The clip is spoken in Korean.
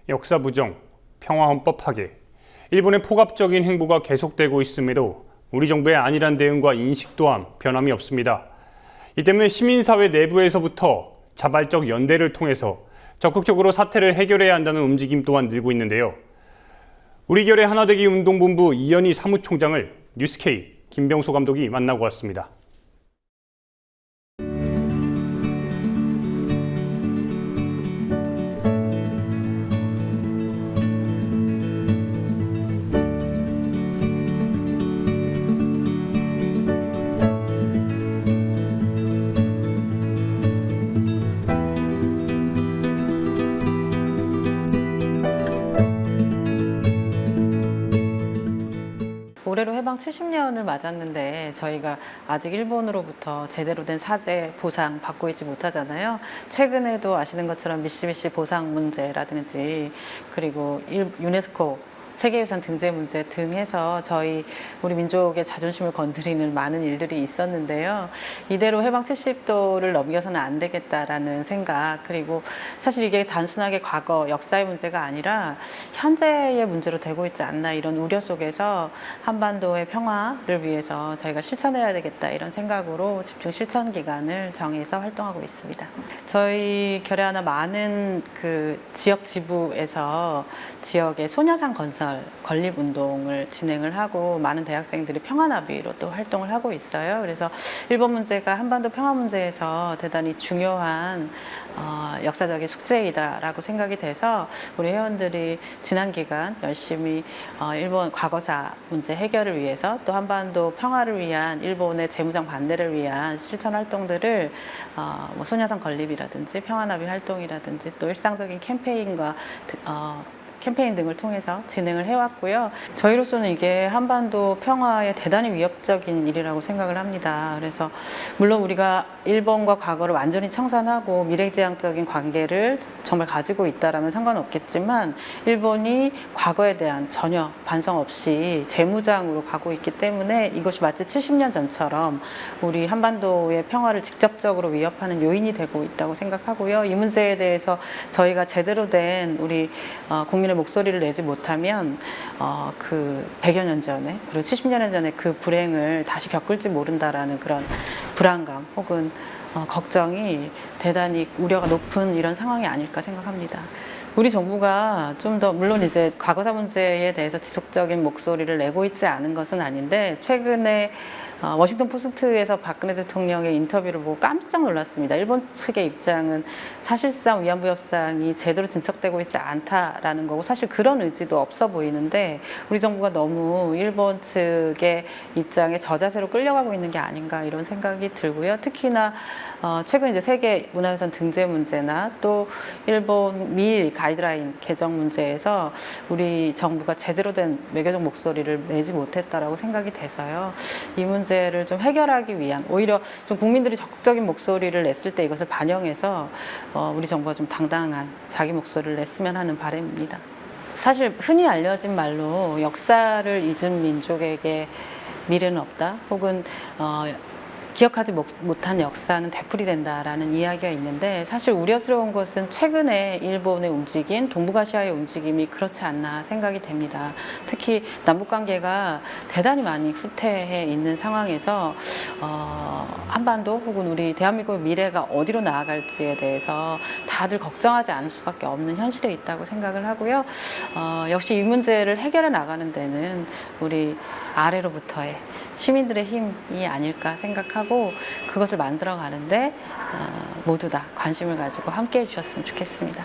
역사 부정, 평화 헌법 파괴, 일본의 포갑적인 행보가 계속되고 있음에도 우리 정부의 안일한 대응과 인식 또한 변함이 없습니다. 이 때문에 시민사회 내부에서부터 자발적 연대를 통해서 적극적으로 사태를 해결해야 한다는 움직임 또한 늘고 있는데요. 우리결의 하나되기 운동본부 이현희 사무총장을 뉴스K 김병소 감독이 만나고 왔습니다. 올해로 해방 70년을 맞았는데 저희가 아직 일본으로부터 제대로 된 사죄, 보상 받고 있지 못하잖아요. 최근에도 아시는 것처럼 미쓰비시 보상 문제라든지 그리고 유네스코 세계유산 등재 문제 등 해서 우리 민족의 자존심을 건드리는 많은 일들이 있었는데요. 이대로 해방 70도를 넘겨서는 안 되겠다라는 생각, 그리고 사실 이게 단순하게 과거 역사의 문제가 아니라 현재의 문제로 되고 있지 않나, 이런 우려 속에서 한반도의 평화를 위해서 저희가 실천해야 되겠다, 이런 생각으로 집중 실천 기간을 정해서 활동하고 있습니다. 저희 결의 하나 많은 지역 지부에서 지역의 소녀상 건설 건립운동을 진행을 하고 많은 대학생들이 평화나비로 또 활동을 하고 있어요. 그래서 일본 문제가 한반도 평화 문제에서 대단히 중요한 역사적인 숙제이다라고 생각이 돼서 우리 회원들이 지난 기간 열심히 일본 과거사 문제 해결을 위해서 또 한반도 평화를 위한 일본의 재무장 반대를 위한 실천 활동들을 소녀상 건립이라든지 평화나비 활동이라든지 또 일상적인 캠페인 등을 통해서 진행을 해왔고요. 저희로서는 이게 한반도 평화에 대단히 위협적인 일이라고 생각을 합니다. 그래서 물론 우리가 일본과 과거를 완전히 청산하고 미래지향적인 관계를 정말 가지고 있다라면 상관없겠지만 일본이 과거에 대한 전혀 반성 없이 재무장으로 가고 있기 때문에 이것이 마치 70년 전처럼 우리 한반도의 평화를 직접적으로 위협하는 요인이 되고 있다고 생각하고요. 이 문제에 대해서 저희가 제대로 된 우리 국민의 목소리를 내지 못하면 100여 년 전에 그리고 70년 전에 그 불행을 다시 겪을지 모른다라는 그런 불안감 혹은 걱정이 대단히 우려가 높은 이런 상황이 아닐까 생각합니다. 우리 정부가 좀 더 물론 이제 과거사 문제에 대해서 지속적인 목소리를 내고 있지 않은 것은 아닌데 최근에 워싱턴 포스트에서 박근혜 대통령의 인터뷰를 보고 깜짝 놀랐습니다. 일본 측의 입장은 사실상 위안부 협상이 제대로 진척되고 있지 않다라는 거고 사실 그런 의지도 없어 보이는데 우리 정부가 너무 일본 측의 입장에 저자세로 끌려가고 있는 게 아닌가 이런 생각이 들고요. 특히나 최근 이제 세계 문화유산 등재 문제나 또 일본 미일 가이드라인 개정 문제에서 우리 정부가 제대로 된 외교적 목소리를 내지 못했다라고 생각이 돼서요. 이 문제를 좀 해결하기 위한 오히려 좀 국민들이 적극적인 목소리를 냈을 때 이것을 반영해서 우리 정부가 좀 당당한 자기 목소리를 냈으면 하는 바람입니다. 사실 흔히 알려진 말로 역사를 잊은 민족에게 미래는 없다 혹은 기억하지 못한 역사는 되풀이된다라는 이야기가 있는데 사실 우려스러운 것은 최근에 일본의 움직임, 동북아시아의 움직임이 그렇지 않나 생각이 됩니다. 특히 남북관계가 대단히 많이 후퇴해 있는 상황에서 한반도 혹은 우리 대한민국의 미래가 어디로 나아갈지에 대해서 다들 걱정하지 않을 수밖에 없는 현실에 있다고 생각을 하고요. 역시 이 문제를 해결해 나가는 데는 우리 아래로부터의 시민들의 힘이 아닐까 생각하고 그것을 만들어 가는데 모두 다 관심을 가지고 함께 해 주셨으면 좋겠습니다.